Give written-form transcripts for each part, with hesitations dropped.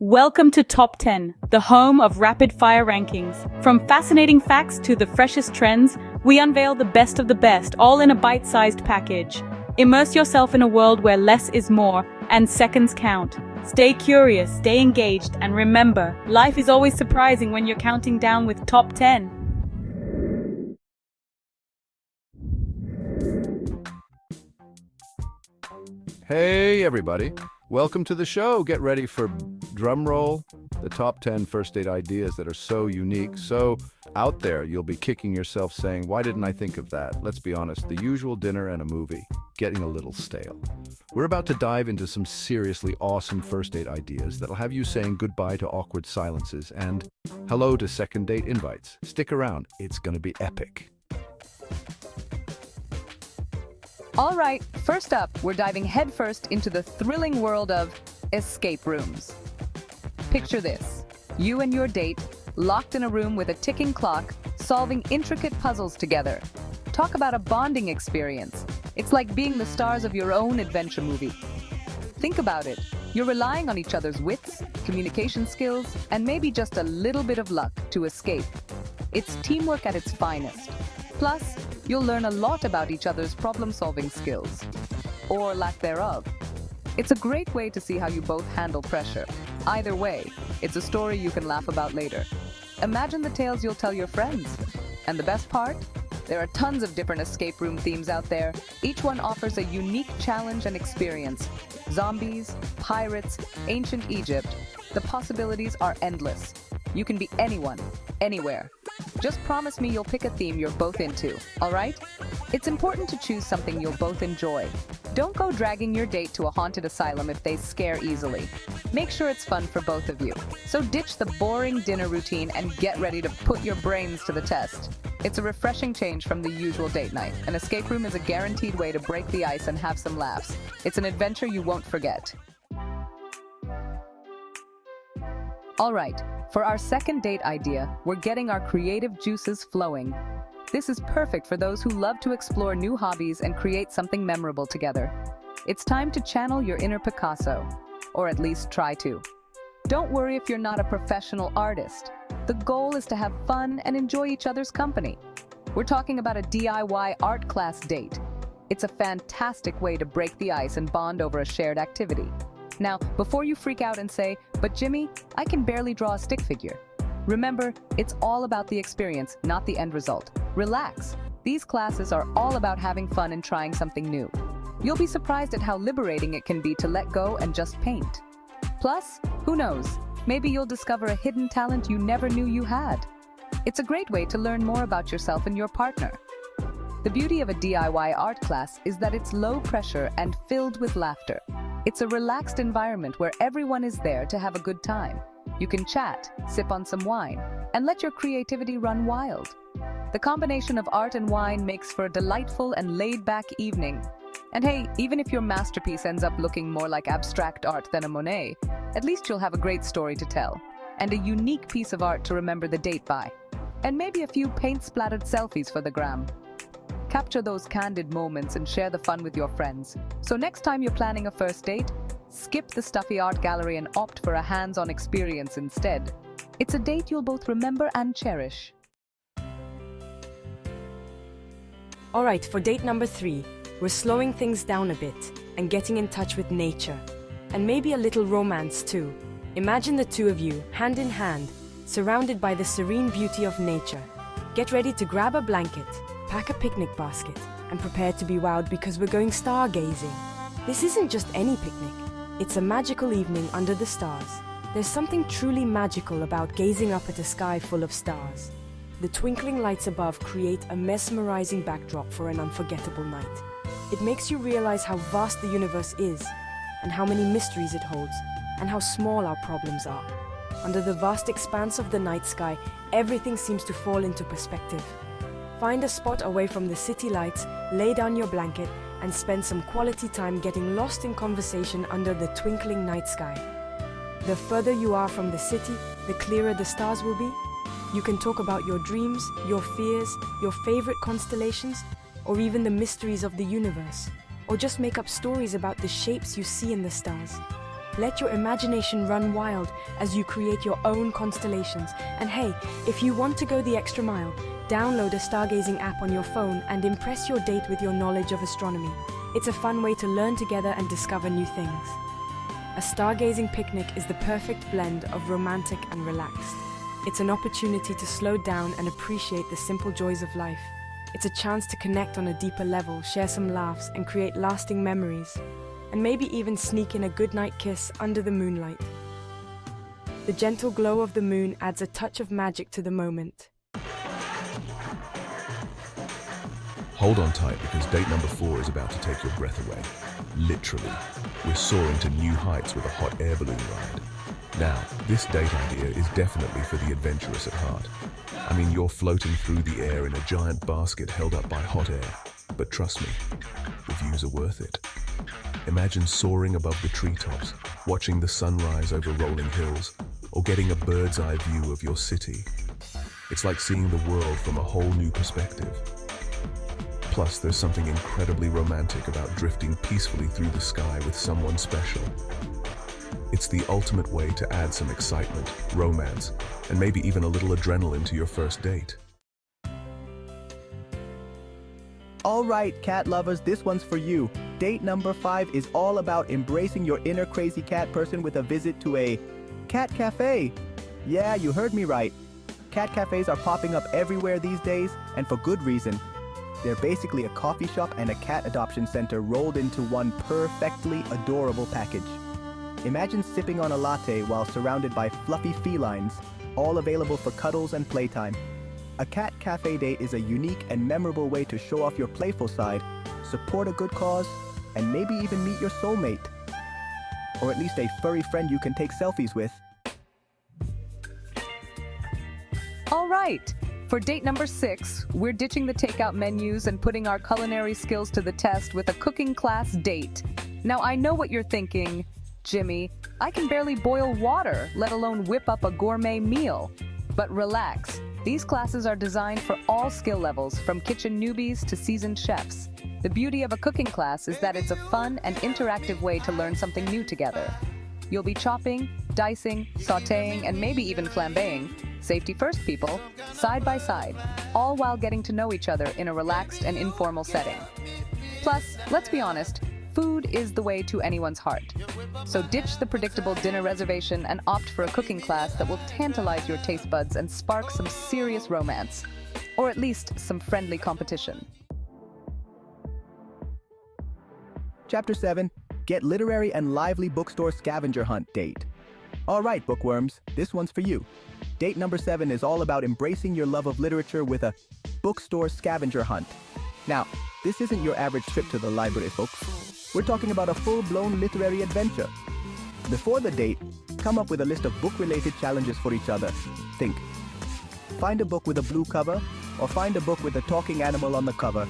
Welcome to Top 10, the home of rapid-fire rankings. From fascinating facts to the freshest trends, we unveil the best of the best, all in a bite-sized package. Immerse yourself in a world where less is more, and seconds count. Stay curious, stay engaged, and remember, life is always surprising when you're counting down with Top 10. Hey everybody, welcome to the show. Get ready for drum roll, the top 10 first date ideas that are so unique, so out there. You'll be kicking yourself saying, why didn't I think of that? Let's be honest, the usual dinner and a movie, getting a little stale. We're about to dive into some seriously awesome first date ideas that'll have you saying goodbye to awkward silences and hello to second date invites. Stick around, it's gonna be epic. All right, first up, we're diving headfirst into the thrilling world of escape rooms. Picture this, you and your date, locked in a room with a ticking clock, solving intricate puzzles together. Talk about a bonding experience. It's like being the stars of your own adventure movie. Think about it, you're relying on each other's wits, communication skills, and maybe just a little bit of luck to escape. It's teamwork at its finest. Plus, you'll learn a lot about each other's problem-solving skills, or lack thereof. It's a great way to see how you both handle pressure. Either way, it's a story you can laugh about later. Imagine the tales you'll tell your friends. And the best part? There are tons of different escape room themes out there. Each one offers a unique challenge and experience. Zombies, pirates, ancient Egypt. The possibilities are endless. You can be anyone, anywhere. Just promise me you'll pick a theme you're both into, all right? It's important to choose something you'll both enjoy. Don't go dragging your date to a haunted asylum if they scare easily. Make sure it's fun for both of you. So ditch the boring dinner routine and get ready to put your brains to the test. It's a refreshing change from the usual date night. An escape room is a guaranteed way to break the ice and have some laughs. It's an adventure you won't forget. All right, for our second date idea, we're getting our creative juices flowing. This is perfect for those who love to explore new hobbies and create something memorable together. It's time to channel your inner Picasso, or at least try to. Don't worry if you're not a professional artist. The goal is to have fun and enjoy each other's company. We're talking about a DIY art class date. It's a fantastic way to break the ice and bond over a shared activity. Now, before you freak out and say, "But Jimmy, I can barely draw a stick figure." Remember, it's all about the experience, not the end result. Relax. These classes are all about having fun and trying something new. You'll be surprised at how liberating it can be to let go and just paint. Plus, who knows, maybe you'll discover a hidden talent you never knew you had. It's a great way to learn more about yourself and your partner. The beauty of a DIY art class is that it's low pressure and filled with laughter. It's a relaxed environment where everyone is there to have a good time. You can chat, sip on some wine, and let your creativity run wild. The combination of art and wine makes for a delightful and laid-back evening. And hey, even if your masterpiece ends up looking more like abstract art than a Monet, at least you'll have a great story to tell, and a unique piece of art to remember the date by. And maybe a few paint-splattered selfies for the gram. Capture those candid moments and share the fun with your friends. So next time you're planning a first date, skip the stuffy art gallery and opt for a hands-on experience instead. It's a date you'll both remember and cherish. All right, for date number 3, we're slowing things down a bit and getting in touch with nature. And maybe a little romance too. Imagine the two of you, hand in hand, surrounded by the serene beauty of nature. Get ready to grab a blanket, pack a picnic basket, and prepare to be wowed because we're going stargazing. This isn't just any picnic. It's a magical evening under the stars. There's something truly magical about gazing up at a sky full of stars. The twinkling lights above create a mesmerizing backdrop for an unforgettable night. It makes you realize how vast the universe is, and how many mysteries it holds, and how small our problems are. Under the vast expanse of the night sky, everything seems to fall into perspective. Find a spot away from the city lights, lay down your blanket, and spend some quality time getting lost in conversation under the twinkling night sky. The further you are from the city, the clearer the stars will be. You can talk about your dreams, your fears, your favorite constellations, or even the mysteries of the universe, or just make up stories about the shapes you see in the stars. Let your imagination run wild as you create your own constellations. And hey, if you want to go the extra mile, download a stargazing app on your phone and impress your date with your knowledge of astronomy. It's a fun way to learn together and discover new things. A stargazing picnic is the perfect blend of romantic and relaxed. It's an opportunity to slow down and appreciate the simple joys of life. It's a chance to connect on a deeper level, share some laughs, and create lasting memories. And maybe even sneak in a goodnight kiss under the moonlight. The gentle glow of the moon adds a touch of magic to the moment. Hold on tight because date number 4 is about to take your breath away. Literally, we're soaring to new heights with a hot air balloon ride. Now, this date idea is definitely for the adventurous at heart. I mean, you're floating through the air in a giant basket held up by hot air. But trust me, the views are worth it. Imagine soaring above the treetops, watching the sunrise over rolling hills, or getting a bird's eye view of your city. It's like seeing the world from a whole new perspective. Plus, there's something incredibly romantic about drifting peacefully through the sky with someone special. It's the ultimate way to add some excitement, romance, and maybe even a little adrenaline to your first date. All right, cat lovers, this one's for you. Date number 5 is all about embracing your inner crazy cat person with a visit to a cat cafe. Yeah, you heard me right. Cat cafes are popping up everywhere these days, and for good reason. They're basically a coffee shop and a cat adoption center rolled into one perfectly adorable package. Imagine sipping on a latte while surrounded by fluffy felines, all available for cuddles and playtime. A cat cafe date is a unique and memorable way to show off your playful side, support a good cause, and maybe even meet your soulmate. Or at least a furry friend you can take selfies with. All right, for date number 6, we're ditching the takeout menus and putting our culinary skills to the test with a cooking class date. Now, I know what you're thinking, Jimmy, I can barely boil water, let alone whip up a gourmet meal. But relax. These classes are designed for all skill levels, from kitchen newbies to seasoned chefs. The beauty of a cooking class is that it's a fun and interactive way to learn something new together. You'll be chopping, dicing, sautéing, and maybe even flambeing, safety first people, side by side, all while getting to know each other in a relaxed and informal setting. Plus, let's be honest, food is the way to anyone's heart. So ditch the predictable dinner reservation and opt for a cooking class that will tantalize your taste buds and spark some serious romance. Or at least some friendly competition. Chapter 7, Get Literary and Lively Bookstore Scavenger Hunt Date. All right, bookworms, this one's for you. Date number 7 is all about embracing your love of literature with a bookstore scavenger hunt. Now, this isn't your average trip to the library, folks. We're talking about a full-blown literary adventure. Before the date, come up with a list of book-related challenges for each other. Think. Find a book with a blue cover, or find a book with a talking animal on the cover,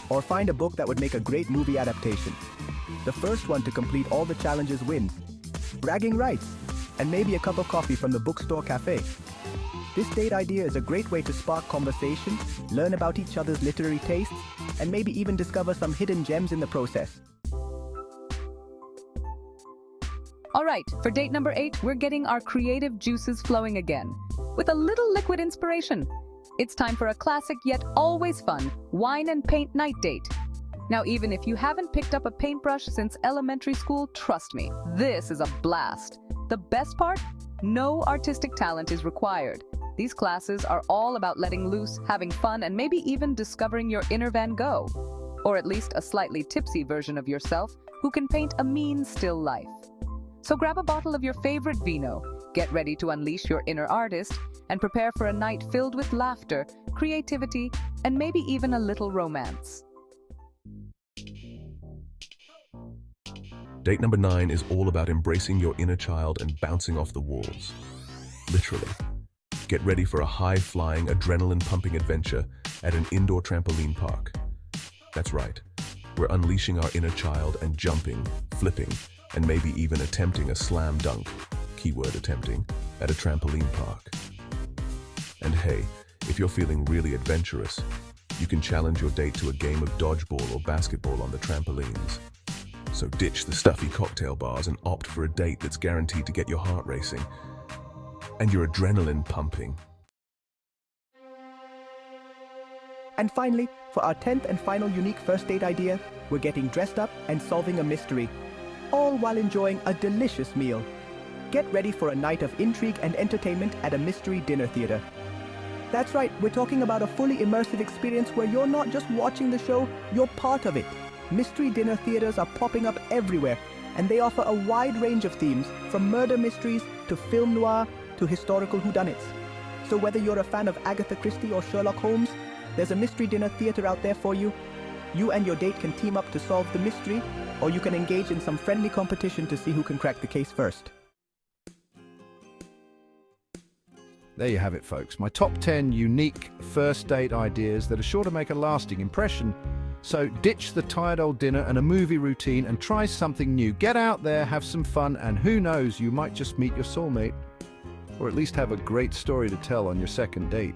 or find a book that would make a great movie adaptation. The first one to complete all the challenges wins. Bragging rights, and maybe a cup of coffee from the bookstore cafe. This date idea is a great way to spark conversation, learn about each other's literary tastes, and maybe even discover some hidden gems in the process. All right, for date number 8, we're getting our creative juices flowing again, with a little liquid inspiration. It's time for a classic yet always fun wine and paint night date. Now, even if you haven't picked up a paintbrush since elementary school, trust me, this is a blast. The best part? No artistic talent is required. These classes are all about letting loose, having fun, and maybe even discovering your inner Van Gogh. Or at least a slightly tipsy version of yourself who can paint a mean still life. So grab a bottle of your favorite vino, get ready to unleash your inner artist, and prepare for a night filled with laughter, creativity, and maybe even a little romance. Date number 9 is all about embracing your inner child and bouncing off the walls. Literally. Get ready for a high-flying, adrenaline-pumping adventure at an indoor trampoline park. That's right. We're unleashing our inner child and jumping, flipping, and maybe even attempting a slam dunk, keyword attempting, at a trampoline park. And hey, if you're feeling really adventurous, you can challenge your date to a game of dodgeball or basketball on the trampolines. So ditch the stuffy cocktail bars and opt for a date that's guaranteed to get your heart racing and your adrenaline pumping. And finally, for our 10th and final unique first date idea, we're getting dressed up and solving a mystery, all while enjoying a delicious meal. Get ready for a night of intrigue and entertainment at a mystery dinner theater. That's right, we're talking about a fully immersive experience where you're not just watching the show, you're part of it. Mystery dinner theaters are popping up everywhere, and they offer a wide range of themes, from murder mysteries to film noir to historical whodunits. So whether you're a fan of Agatha Christie or Sherlock Holmes, there's a mystery dinner theater out there for you. You and your date can team up to solve the mystery, or you can engage in some friendly competition to see who can crack the case first. There you have it, folks. My top 10 unique first date ideas that are sure to make a lasting impression. So ditch the tired old dinner and a movie routine and try something new. Get out there, have some fun, and who knows, you might just meet your soulmate, or at least have a great story to tell on your second date.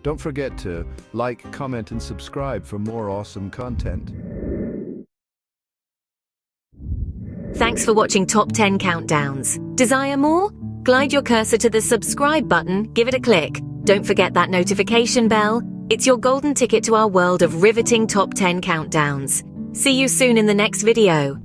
Don't forget to like, comment, and subscribe for more awesome content. Thanks for watching Top 10 Countdowns. Desire more? Glide your cursor to the subscribe button, give it a click. Don't forget that notification bell. It's your golden ticket to our world of riveting Top 10 Countdowns. See you soon in the next video.